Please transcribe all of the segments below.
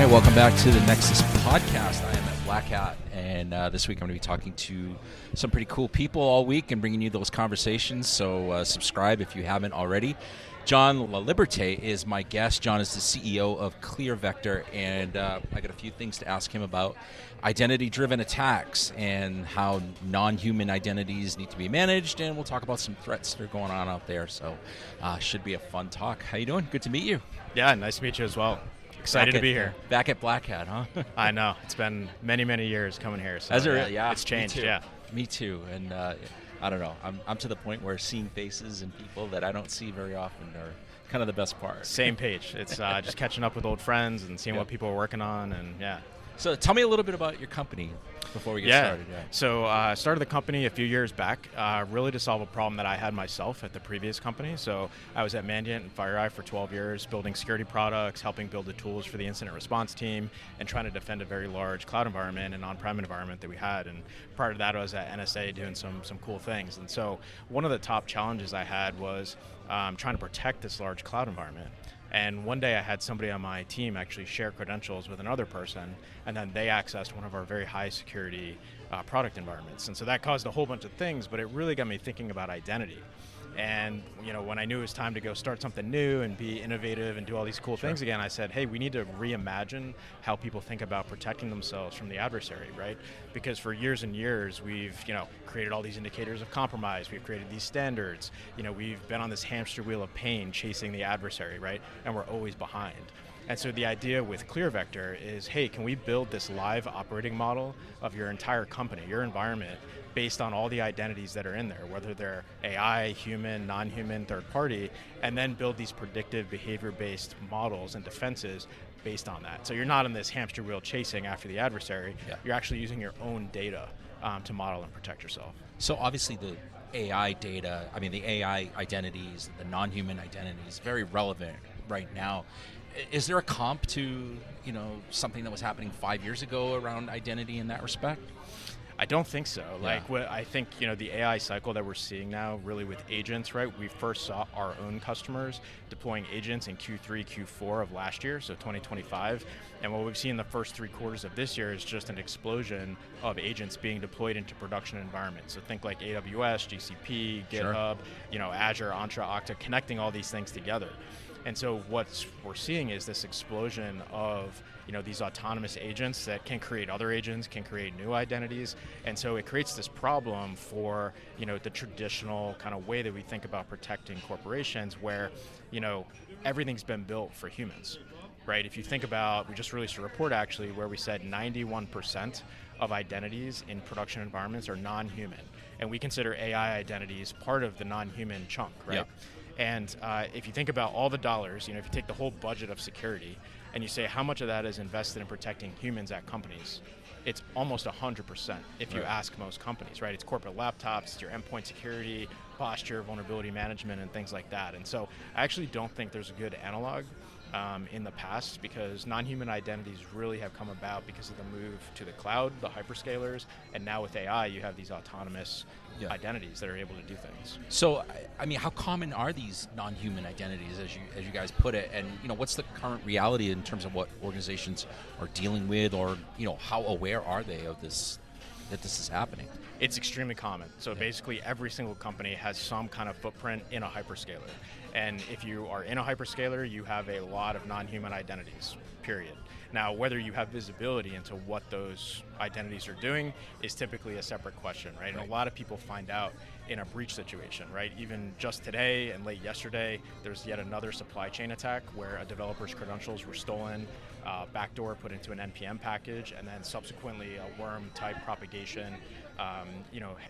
right, welcome back to the Nexus Podcast. I am at Black Hat, and this week I'm going to be talking to some pretty cool people all week and bringing you those conversations, so subscribe if you haven't already. John Laliberte is my guest. John is the CEO of ClearVector, and I got a few things to ask him about identity-driven attacks and how non-human identities need to be managed, and we'll talk about some threats that are going on out there, so should be a fun talk. How you doing? Good to meet you. Yeah, nice to meet you as well. Excited to be here. Back at Black Hat, huh? I know. It's been many, many years coming here. So Has it really? Yeah. It's changed, yeah. Me too. And I don't know. I'm to the point where seeing faces and people that I don't see very often are kind of the best part. Same page. It's just catching up with old friends and seeing what people are working on, and yeah. So tell me a little bit about your company before we get started. Yeah. So I started the company a few years back, really to solve a problem that I had myself at the previous company. So I was at Mandiant and FireEye for 12 years, building security products, helping build the tools for the incident response team, and trying to defend a very large cloud environment and on-prem environment that we had. And prior to that, I was at NSA doing some cool things. And so one of the top challenges I had was trying to protect this large cloud environment. And one day I had somebody on my team actually share credentials with another person, and then they accessed one of our very high security product environments. And so that caused a whole bunch of things, but it really got me thinking about identity. And when I knew it was time to go start something new and be innovative and do all these cool things again, I said, hey, we need to reimagine how people think about protecting themselves from the adversary, right? Because for years and years, we've created all these indicators of compromise. We've created these standards. We've been on this hamster wheel of pain chasing the adversary, right? And we're always behind. And so the idea with ClearVector is, hey, can we build this live operating model of your entire company, your environment, based on all the identities that are in there, whether they're AI, human, non-human, third party, and then build these predictive behavior-based models and defenses based on that. So you're not in this hamster wheel chasing after the adversary. Yeah. You're actually using your own data to model and protect yourself. So obviously the AI data, the AI identities, the non-human identities, very relevant right now. Is there a comp to, something that was happening 5 years ago around identity in that respect? I don't think so. I think, the AI cycle that we're seeing now really with agents, right? We first saw our own customers deploying agents in Q3, Q4 of last year, so 2025. And what we've seen in the first 3 quarters of this year is just an explosion of agents being deployed into production environments. So think like AWS, GCP, GitHub, Azure, Entra, Okta, connecting all these things together. And so what we're seeing is this explosion of these autonomous agents that can create other agents, can create new identities. And so it creates this problem for the traditional kind of way that we think about protecting corporations where everything's been built for humans, right? If you think about, we just released a report actually where we said 91% of identities in production environments are non-human. And we consider AI identities part of the non-human chunk, right? Yep. And if you think about all the dollars, if you take the whole budget of security and you say how much of that is invested in protecting humans at companies, it's almost 100% if you ask most companies, right? It's corporate laptops, it's your endpoint security, posture, vulnerability management, and things like that. And so I actually don't think there's a good analog in the past because non-human identities really have come about because of the move to the cloud, the hyperscalers, and now with AI, you have these autonomous identities that are able to do things. So, how common are these non-human identities, as you guys put it, and what's the current reality in terms of what organizations are dealing with, or how aware are they of this? That this is happening? It's extremely common. So basically every single company has some kind of footprint in a hyperscaler. And if you are in a hyperscaler, you have a lot of non-human identities, period. Now, whether you have visibility into what those identities are doing is typically a separate question, right? And a lot of people find out in a breach situation, right? Even just today and late yesterday, there's yet another supply chain attack where a developer's credentials were stolen, backdoor put into an NPM package, and then subsequently a worm-type propagation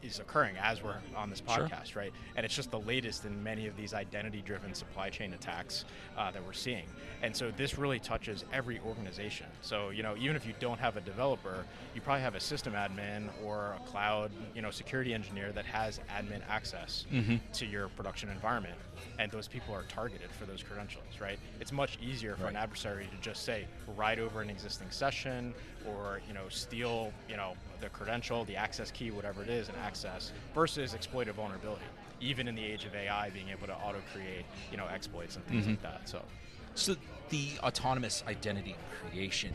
is occurring as we're on this podcast, right? And it's just the latest in many of these identity-driven supply chain attacks that we're seeing. And so this really touches every organization. So, even if you don't have a developer, you probably have a system admin or a cloud, security engineer that has admin access to your production environment. And those people are targeted for those credentials, right? It's much easier for an adversary to just say, ride over an existing session or, steal, the credential, the access key, whatever it is, and access versus exploit a vulnerability, even in the age of AI being able to auto-create, exploits and things like that. So. So the autonomous identity creation,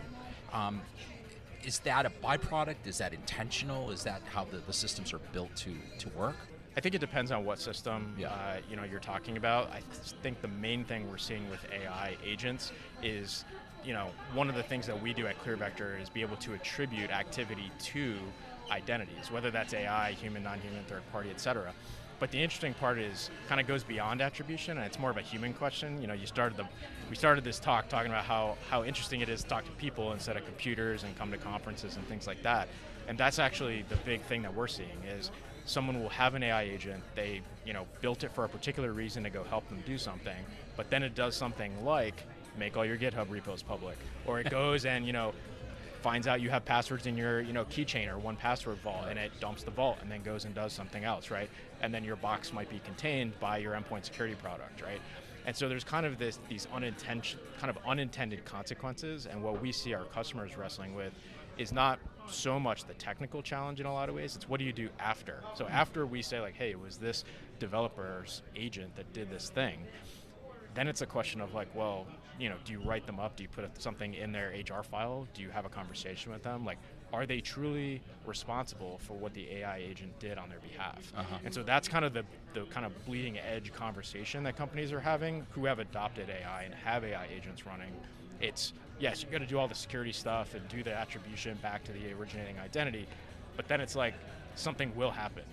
is that a byproduct? Is that intentional? Is that how the systems are built to work? I think it depends on what system you're talking about. I think the main thing we're seeing with AI agents is, one of the things that we do at ClearVector is be able to attribute activity to identities, whether that's AI, human, non-human, third party, et cetera. But the interesting part is kind of goes beyond attribution, and it's more of a human question. We started this talk talking about how interesting it is to talk to people instead of computers and come to conferences and things like that. And that's actually the big thing that we're seeing is someone will have an AI agent, they built it for a particular reason to go help them do something, but then it does something like make all your GitHub repos public, or it goes and finds out you have passwords in your keychain or 1Password vault, and it dumps the vault and then goes and does something else, right? And then your box might be contained by your endpoint security product, right? And so there's kind of these unintended consequences, and what we see our customers wrestling with is not so much the technical challenge in a lot of ways, it's what do you do after? So after we say like, hey, it was this developer's agent that did this thing, then it's a question of like, well, do you write them up? Do you put something in their HR file? Do you have a conversation with them? Like, are they truly responsible for what the AI agent did on their behalf? And so that's kind of the kind of bleeding edge conversation that companies are having who have adopted AI and have AI agents running. It's, yes, you've got to do all the security stuff and do the attribution back to the originating identity, but then it's like something will happen.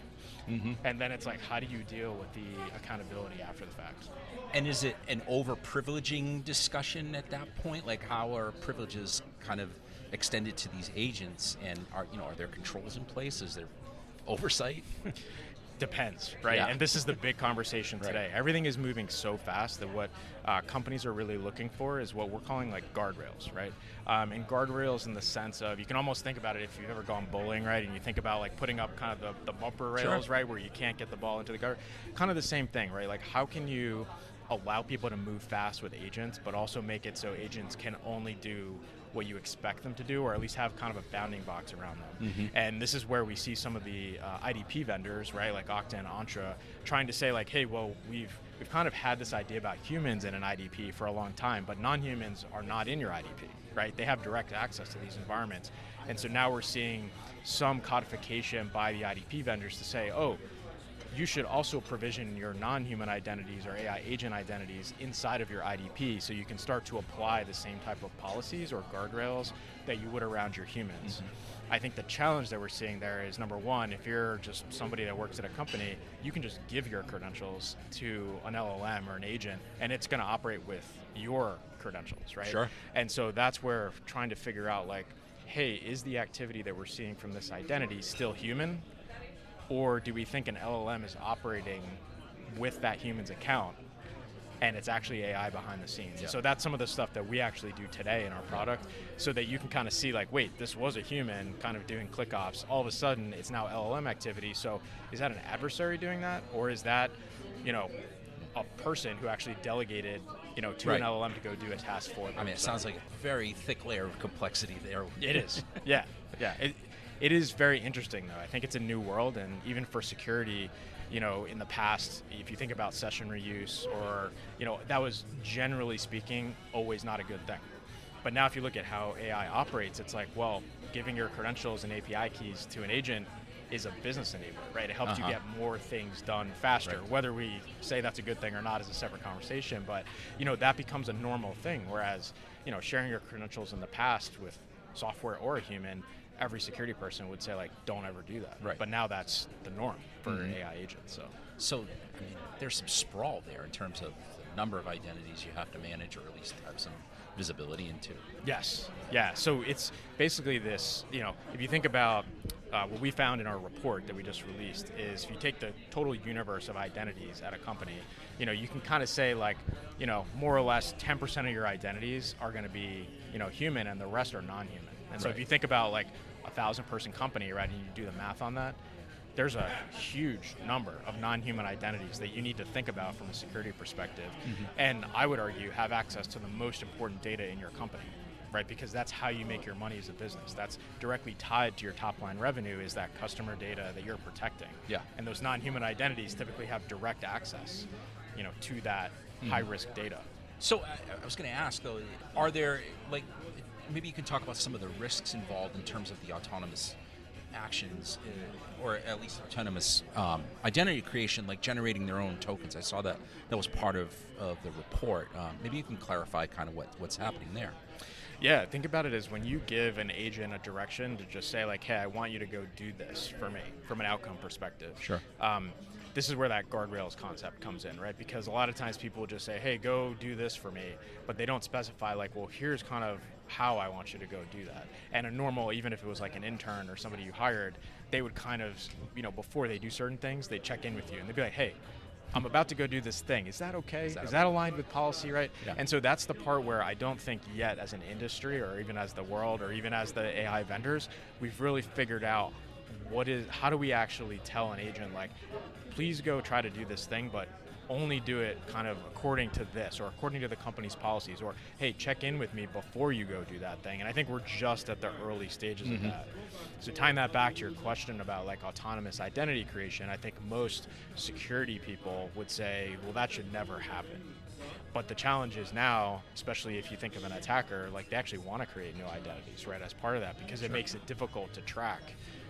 And then it's like, how do you deal with the accountability after the fact? And is it an over-privileging discussion at that point? Like, how are privileges kind of extended to these agents, and are there controls in place? Is there oversight? Depends, right? Yeah. And this is the big conversation today. Right. Everything is moving so fast that what companies are really looking for is what we're calling like guardrails, right? And guardrails in the sense of, you can almost think about it if you've ever gone bowling, right? And you think about like putting up kind of the bumper rails, right? Where you can't get the ball into the guard. Kind of the same thing, right? Like, how can you allow people to move fast with agents, but also make it so agents can only do what you expect them to do, or at least have kind of a bounding box around them. And this is where we see some of the IDP vendors, right, like Okta and Entra, trying to say like, hey, well, we've kind of had this idea about humans in an IDP for a long time, but non-humans are not in your IDP, right? They have direct access to these environments. And so now we're seeing some codification by the IDP vendors to say, oh, you should also provision your non-human identities or AI agent identities inside of your IDP, so you can start to apply the same type of policies or guardrails that you would around your humans. I think the challenge that we're seeing there is, number one, if you're just somebody that works at a company, you can just give your credentials to an LLM or an agent, and it's going to operate with your credentials, right? Sure. And so that's where trying to figure out like, hey, is the activity that we're seeing from this identity still human? Or do we think an LLM is operating with that human's account and it's actually AI behind the scenes? Yeah. So that's some of the stuff that we actually do today in our product, so that you can kind of see like, wait, this was a human kind of doing click ops. All of a sudden, it's now LLM activity. So is that an adversary doing that? Or is that, a person who actually delegated, to an LLM to go do a task for them? I mean, it sounds like a very thick layer of complexity there. It is. Yeah. It is very interesting, though. I think it's a new world, and even for security, in the past, if you think about session reuse, or, that was, generally speaking, always not a good thing. But now if you look at how AI operates, it's like, well, giving your credentials and API keys to an agent is a business enabler, right? It helps you get more things done faster. Right. Whether we say that's a good thing or not is a separate conversation, but, that becomes a normal thing, whereas, sharing your credentials in the past with software or a human, every security person would say like, don't ever do that. Right. But now that's the norm for AI agents. So I mean, there's some sprawl there in terms of the number of identities you have to manage, or at least have some visibility into. Yes. Yeah. So it's basically this, if you think about what we found in our report that we just released, is if you take the total universe of identities at a company, you can kind of say like, more or less 10% of your identities are going to be, human, and the rest are non-human. And so if you think about like 1,000-person company, right, and you do the math on that, there's a huge number of non-human identities that you need to think about from a security perspective. And I would argue have access to the most important data in your company, right? Because that's how you make your money as a business. That's directly tied to your top line revenue, is that customer data that you're protecting. Yeah. And those non-human identities typically have direct access, to that high risk data. So I was going to ask though, are there like maybe you can talk about some of the risks involved in terms of the autonomous actions, or at least autonomous identity creation, like generating their own tokens. I saw that was part of the report. Maybe you can clarify kind of what's happening there. Yeah, think about it as when you give an agent a direction to just say like, hey, I want you to go do this for me from an outcome perspective. Sure. This is where that guardrails concept comes in, right? Because a lot of times people will just say, hey, go do this for me, but they don't specify like, well, here's kind of how I want you to go do that. And a normal, even if it was like an intern or somebody you hired, they would kind of, before they do certain things, they check in with you and they'd be like, hey, I'm about to go do this thing. Is that okay? Is that aligned with policy, right? Yeah. And so that's the part where I don't think yet as an industry or even as the world or even as the AI vendors, we've really figured out how do we actually tell an agent like, please go try to do this thing, but only do it kind of according to this or according to the company's policies, or hey, check in with me before you go do that thing. And I think we're just at the early stages of that. So tying that back to your question about like autonomous identity creation, I think most security people would say, well, that should never happen. But the challenge is now, especially if you think of an attacker, like they actually want to create new identities, right, as part of that, because it makes it difficult to track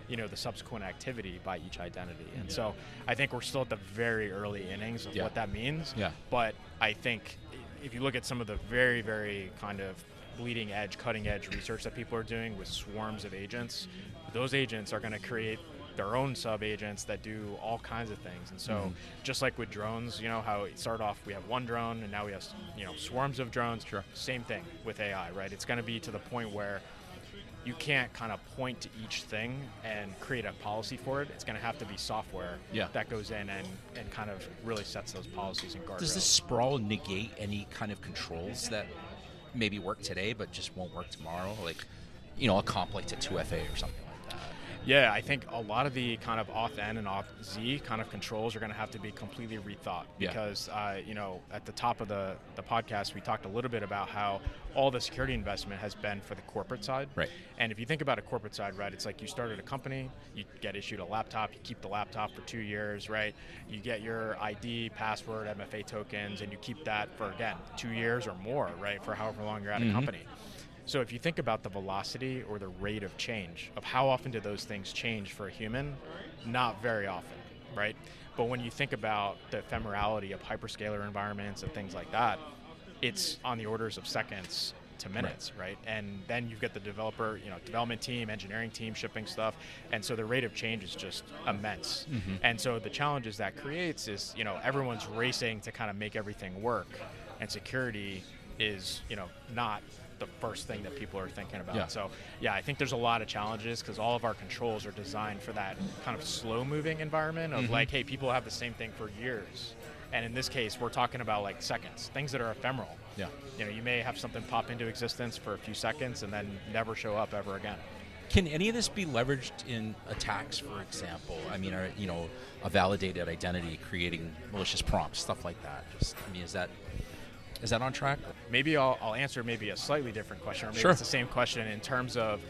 the subsequent activity by each identity. And so I think we're still at the very early innings of what that means. Yeah. But I think if you look at some of the very, very kind of bleeding edge, cutting edge research that people are doing with swarms of agents, those agents are going to create their own sub-agents that do all kinds of things. And so just like with drones, how it started off, we have one drone and now we have, swarms of drones. Sure. Same thing with AI, right? It's going to be to the point where you can't kind of point to each thing and create a policy for it. It's going to have to be software that goes in and kind of really sets those policies and guardrails. Does this sprawl negate any kind of controls that maybe work today but just won't work tomorrow? Like, a comp like to 2FA or something like that? Yeah, I think a lot of the kind of auth-N and auth-Z kind of controls are going to have to be completely rethought because, at the top of the podcast, we talked a little bit about how all the security investment has been for the corporate side. Right. And if you think about a corporate side, right, it's like you started a company, you get issued a laptop, you keep the laptop for 2 years, right? You get your ID, password, MFA tokens, and you keep that for, again, 2 years or more, right, for however long you're at a company. So if you think about the velocity or the rate of change of how often do those things change for a human, not very often, right? But when you think about the ephemerality of hyperscaler environments and things like that, it's on the orders of seconds to minutes, right? And then you've got the development team, engineering team shipping stuff. And so the rate of change is just immense. And so the challenges that creates is, everyone's racing to kind of make everything work. And security is, not the first thing that people are thinking about. So I think there's a lot of challenges because all of our controls are designed for that kind of slow moving environment of like, hey, people have the same thing for years. And in this case, we're talking about like seconds, things that are ephemeral. Yeah. You may have something pop into existence for a few seconds and then never show up ever again. Can any of this be leveraged in attacks, for example? I mean, a validated identity, creating malicious prompts, stuff like that. Is that on track? Maybe I'll answer maybe a slightly different question, or maybe it's the same question in terms of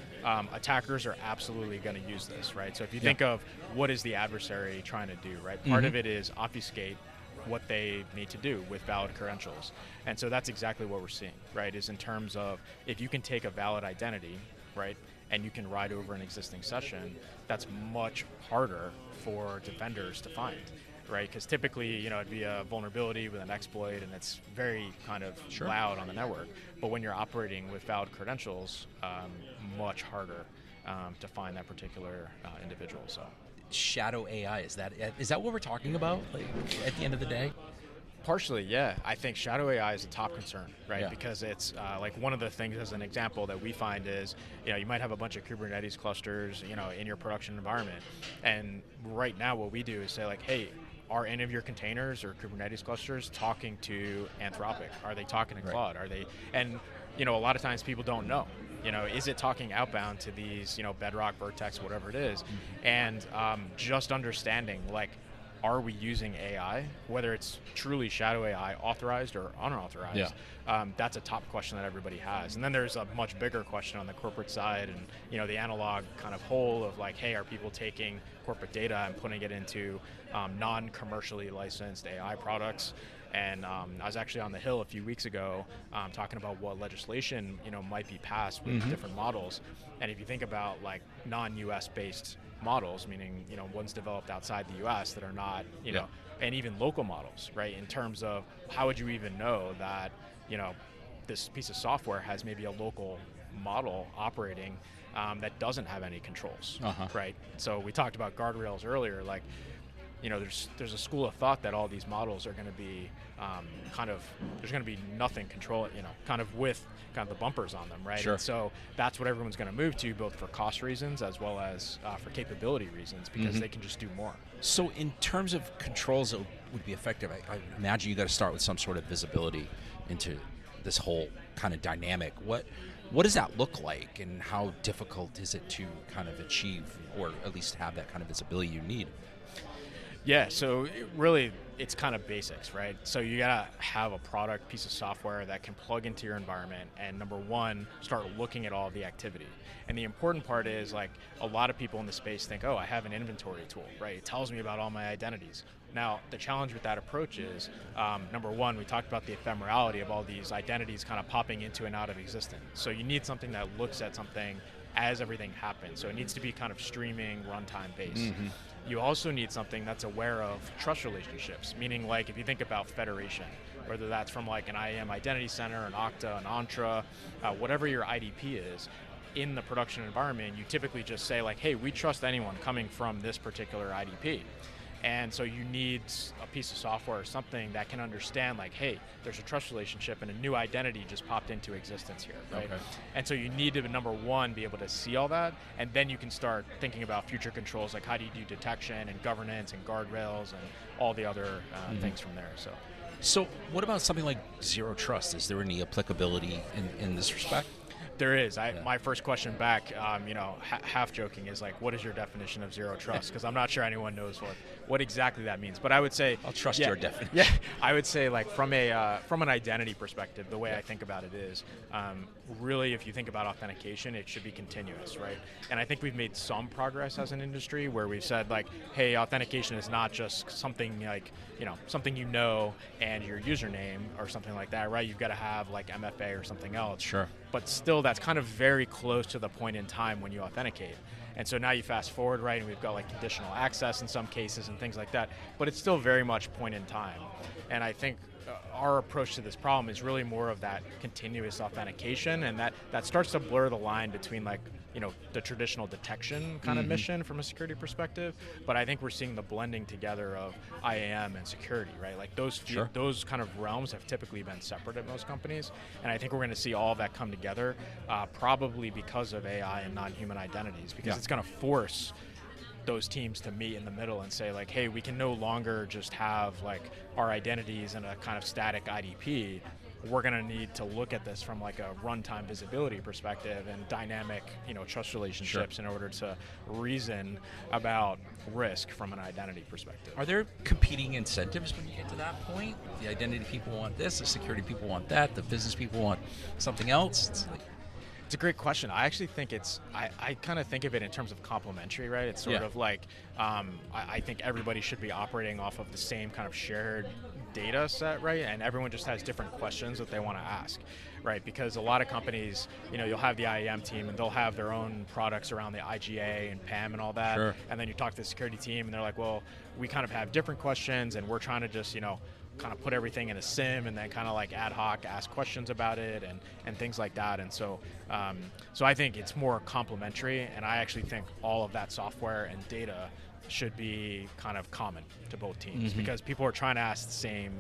attackers are absolutely going to use this, right? So if you think of what is the adversary trying to do, right? Part of it is obfuscate what they need to do with valid credentials. And so that's exactly what we're seeing, right? Is in terms of if you can take a valid identity, right, and you can ride over an existing session, that's much harder for defenders to find. Right, because typically, it'd be a vulnerability with an exploit, and it's very kind of loud on the network. But when you're operating with valid credentials, much harder to find that particular individual. So, shadow AI, is that what we're talking about? Like, at the end of the day? Partially, yeah. I think shadow AI is a top concern, right? Yeah. Because it's like one of the things as an example that we find is, you might have a bunch of Kubernetes clusters, in your production environment, and right now what we do is say like, hey, are any of your containers or Kubernetes clusters talking to Anthropic? Are they talking to Claude? Are they? And a lot of times people don't know. Is it talking outbound to these, Bedrock, Vertex, whatever it is? And just understanding like, are we using AI, whether it's truly shadow AI, authorized or unauthorized? That's a top question that everybody has. And then there's a much bigger question on the corporate side and the analog kind of whole of like, hey, are people taking corporate data and putting it into non-commercially licensed AI products? And I was actually on the Hill a few weeks ago talking about what legislation might be passed with different models. And if you think about like non-US based models, meaning ones developed outside the US that are not and even local models, right? In terms of how would you even know that this piece of software has maybe a local model operating that doesn't have any controls, right? So we talked about guardrails earlier, like there's a school of thought that all these models are going to be there's going to be nothing control, kind of with kind of the bumpers on them, right? Sure. And so that's what everyone's going to move to, both for cost reasons as well as for capability reasons, because they can just do more. So in terms of controls that would be effective, I imagine you got to start with some sort of visibility into this whole kind of dynamic. What does that look like, and how difficult is it to kind of achieve, or at least have that kind of visibility you need? Yeah, so really it's kind of basics, right? So you gotta have a product, piece of software that can plug into your environment and, number one, start looking at all the activity. And the important part is, like, a lot of people in the space think, oh, I have an inventory tool, right? It tells me about all my identities. Now, the challenge with that approach is, number one, we talked about the ephemerality of all these identities kind of popping into and out of existence. So you need something that looks at something as everything happens. So it needs to be kind of streaming, runtime based. You also need something that's aware of trust relationships, meaning, like, if you think about federation, whether that's from like an IAM identity center, an Okta, an Entra, whatever your IDP is, in the production environment, you typically just say like, hey, we trust anyone coming from this particular IDP. And so you need a piece of software or something that can understand, like, hey, there's a trust relationship and a new identity just popped into existence here, right? Okay. And so you need to, number one, be able to see all that, and then you can start thinking about future controls, like how do you do detection and governance and guardrails and all the other things from there. So what about something like zero trust? Is there any applicability in this respect? There is. My first question back, half joking, is like, what is your definition of zero trust? Because I'm not sure anyone knows what exactly that means. But I would say, I'll trust your definition. Yeah, I would say, like, from an identity perspective, the way I think about it is, really, if you think about authentication, it should be continuous, right? And I think we've made some progress as an industry where we've said, like, hey, authentication is not just something like, something and your username or something like that, right? You've got to have like MFA or something else. Sure. But still, that's kind of very close to the point in time when you authenticate. And so now you fast forward, right, and we've got like conditional access in some cases and things like that, but it's still very much point in time. And I think our approach to this problem is really more of that continuous authentication, and that starts to blur the line between, like, the traditional detection kind of mission from a security perspective, but I think we're seeing the blending together of IAM and security, right? Like those kind of realms have typically been separate at most companies, and I think we're going to see all of that come together, probably because of AI and non-human identities, because it's going to force those teams to meet in the middle and say, like, hey, we can no longer just have like our identities in a kind of static IDP. We're going to need to look at this from like a runtime visibility perspective and dynamic, trust relationships in order to reason about risk from an identity perspective. Are there competing incentives when you get to that point? The identity people want this, the security people want that, the business people want something else? It's a great question. I actually think I kind of think of it in terms of complementary, right? It's sort of like, I think everybody should be operating off of the same kind of shared data set, right? And everyone just has different questions that they want to ask, right? Because a lot of companies, you'll have the IAM team and they'll have their own products around the IGA and PAM and all that. Sure. And then you talk to the security team and they're like, well, we kind of have different questions and we're trying to just, kind of put everything in a SIM and then kind of like ad hoc ask questions about it and things like that. And so I think it's more complementary, and I actually think all of that software and data should be kind of common to both teams, because people are trying to ask the same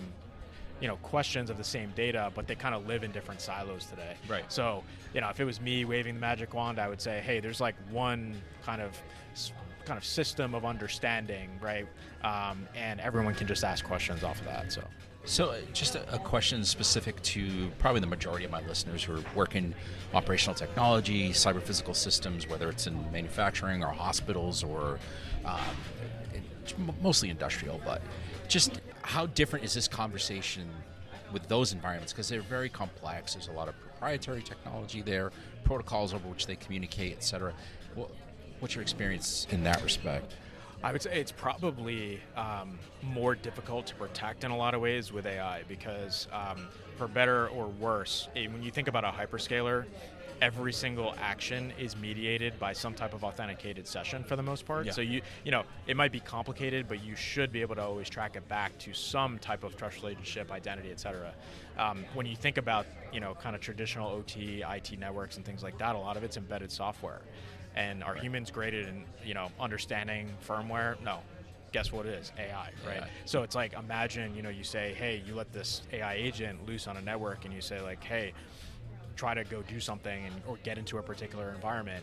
questions of the same data, but they kind of live in different silos today. Right. So if it was me waving the magic wand, I would say, hey, there's like one kind of system of understanding, right? And everyone can just ask questions off of that. So just a question specific to probably the majority of my listeners who work in operational technology, cyber physical systems, whether it's in manufacturing or hospitals or mostly industrial, but just how different is this conversation with those environments? Because they're very complex. There's a lot of proprietary technology there, protocols over which they communicate, et cetera. What's your experience in that respect? I would say it's probably more difficult to protect in a lot of ways with AI because for better or worse, when you think about a hyperscaler, every single action is mediated by some type of authenticated session for the most part. Yeah. So you know, it might be complicated, but you should be able to always track it back to some type of trust relationship, identity, et cetera. When you think about, you know, kind of traditional OT, IT networks and things like that, a lot of it's embedded software. And are humans graded in, you know, understanding firmware? No. Guess what it is? AI, right? AI. So it's like, imagine, you know, you say, hey, you let this AI agent loose on a network and you say like, hey, try to go do something or get into a particular environment.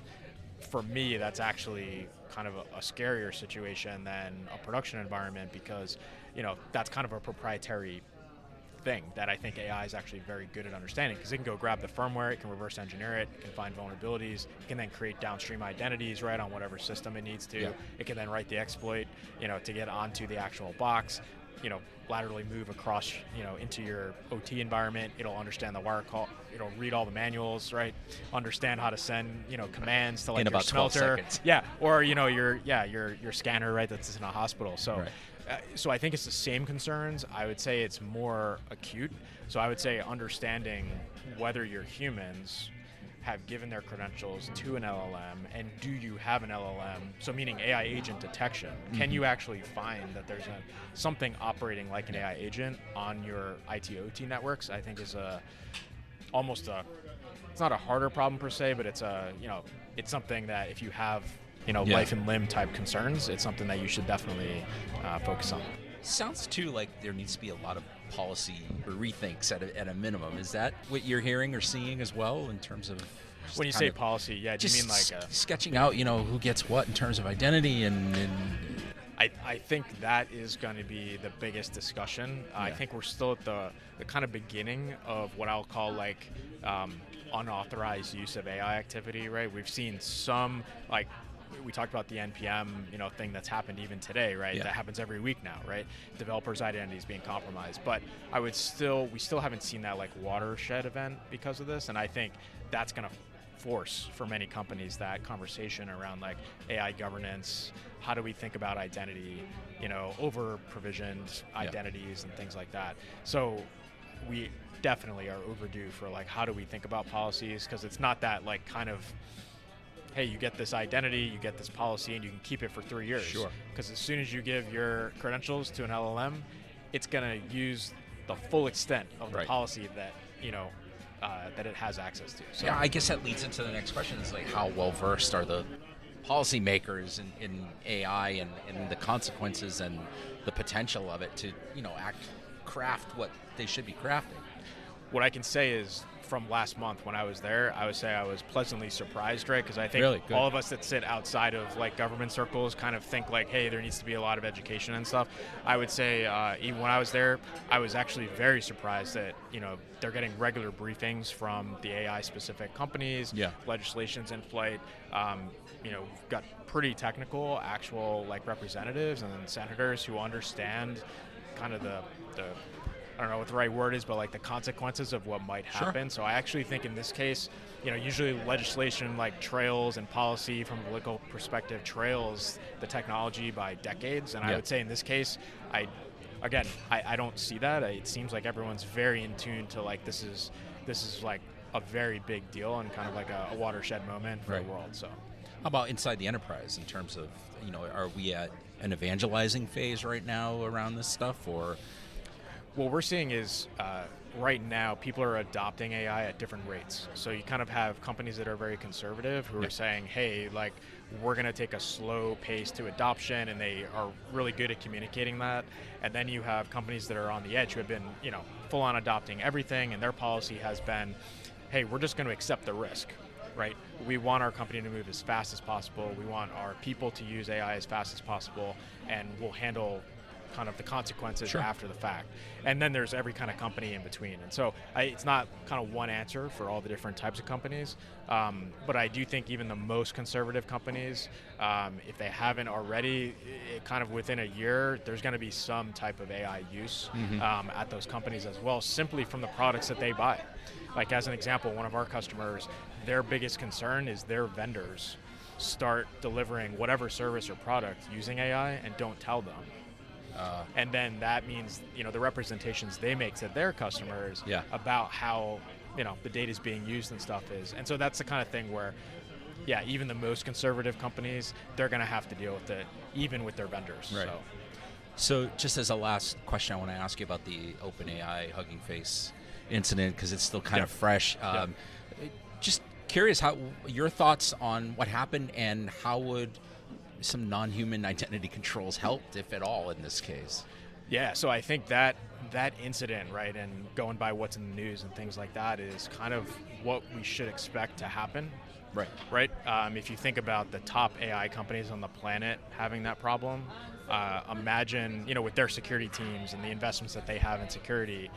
For me, that's actually kind of a scarier situation than a production environment because, you know, that's kind of a proprietary thing that I think AI is actually very good at understanding because it can go grab the firmware, it can reverse engineer it can find vulnerabilities, it can then create downstream identities right on whatever system it needs to. Yeah. It can then write the exploit, you know, to get onto the actual box, you know, laterally move across, you know, into your OT environment. It'll understand the wire call. It'll read all the manuals, right? Understand how to send, you know, commands to like in your about 12 smelter. seconds. Yeah, or you know your scanner, right? That's in a hospital. So. Right. So I think it's the same concerns. I would say it's more acute. So I would say understanding whether your humans have given their credentials to an LLM and do you have an LLM, so meaning AI agent detection. Can you actually find that there's something operating like an AI agent on your IT/OT networks? I think is it's not a harder problem per se, but it's it's something that if you have life and limb type concerns, it's something that you should definitely focus on. Sounds too like there needs to be a lot of policy or rethinks at a minimum. Is that what you're hearing or seeing as well in terms of when you say policy? Yeah, do you mean like sketching out, who gets what in terms of identity and I think that is going to be the biggest discussion. Yeah. I think we're still at the kind of beginning of what I'll call like unauthorized use of AI activity, right? We've seen some we talked about the NPM, thing that's happened even today, right? Yeah. That happens every week now, right? Developers' identities being compromised. But we still haven't seen that like watershed event because of this, and I think that's going to force for many companies that conversation around like AI governance. How do we think about identity? Over provisioned identities and things like that. So we definitely are overdue for like how do we think about policies, because it's not that like kind of, hey, you get this identity, you get this policy, and you can keep it for 3 years. Sure. Because as soon as you give your credentials to an LLM, it's going to use the full extent of the policy that that it has access to. So. Yeah, I guess that leads into the next question: is like how well versed are the policymakers in AI and the consequences and the potential of it to craft what they should be crafting. What I can say is, from last month when I was there, I would say I was pleasantly surprised, right? Because I think all of us that sit outside of like government circles kind of think like, hey, there needs to be a lot of education and stuff. I would say even when I was there, I was actually very surprised that they're getting regular briefings from the AI specific companies, legislations in flight. We've got pretty technical actual like representatives and senators who understand kind of the I don't know what the right word is, but like the consequences of what might happen. Sure. So I actually think in this case, usually legislation like trails and policy from a political perspective trails the technology by decades. And I would say in this case, I don't see that. It seems like everyone's very in tune to like this is like a very big deal and kind of like a watershed moment for the world. So how about inside the enterprise in terms of, are we at an evangelizing phase right now around this stuff, or? What we're seeing is right now people are adopting AI at different rates. So you kind of have companies that are very conservative who are saying, hey, like we're going to take a slow pace to adoption, and they are really good at communicating that. And then you have companies that are on the edge who have been, full on adopting everything, and their policy has been, hey, we're just going to accept the risk. Right? We want our company to move as fast as possible. We want our people to use AI as fast as possible, and we'll handle kind of the consequences after the fact. And then there's every kind of company in between. And so it's not kind of one answer for all the different types of companies. But I do think even the most conservative companies, if they haven't already, kind of within a year, there's going to be some type of AI use at those companies as well, simply from the products that they buy. Like as an example, one of our customers, their biggest concern is their vendors start delivering whatever service or product using AI and don't tell them. And then that means, the representations they make to their customers about how, the data is being used and stuff is. And so that's the kind of thing where, even the most conservative companies, they're going to have to deal with it, even with their vendors. Right. So just as a last question, I want to ask you about the OpenAI Hugging Face incident, because it's still kind of fresh. Just curious, how your thoughts on what happened, and how would some non-human identity controls help, if at all, in this case? Yeah, so I think that incident, right, and going by what's in the news and things like that, is kind of what we should expect to happen. Right. If you think about the top AI companies on the planet having that problem, imagine, with their security teams and the investments that they have in security,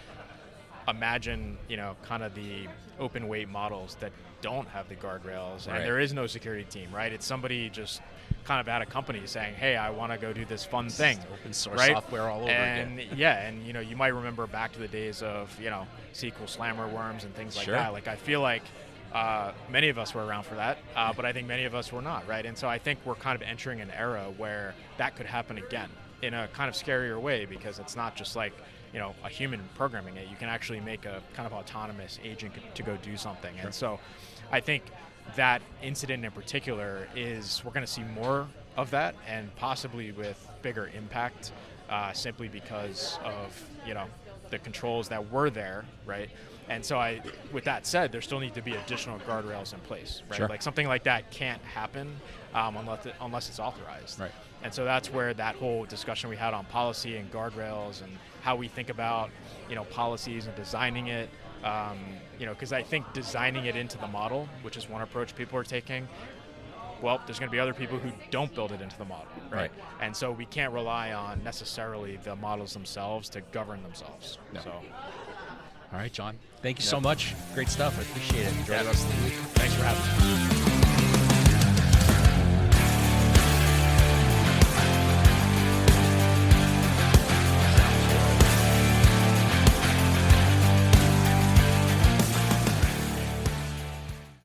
imagine, kind of the open weight models that don't have the guardrails, and there is no security team, right? It's somebody just kind of at a company saying, hey, I want to go do this fun thing. Open source right? software all over and, again. And, you might remember back to the days of, SQL slammer worms and things like that. Like, I feel like many of us were around for that, but I think many of us were not, right? And so I think we're kind of entering an era where that could happen again in a kind of scarier way, because it's not just like, a human programming it. You can actually make a kind of autonomous agent to go do something. And so I think that incident in particular we're going to see more of that, and possibly with bigger impact, simply because of, the controls that were there, right? And so with that said, there still need to be additional guardrails in place, right? Like something like that can't happen unless it's authorized. Right. And so that's where that whole discussion we had on policy and guardrails and how we think about, policies and designing it, because I think designing it into the model, which is one approach people are taking, well, there's going to be other people who don't build it into the model, right? And so we can't rely on necessarily the models themselves to govern themselves. No. So. All right, John. Thank you so much. Great stuff. I appreciate it. Enjoy the rest of the week. Thanks for having me.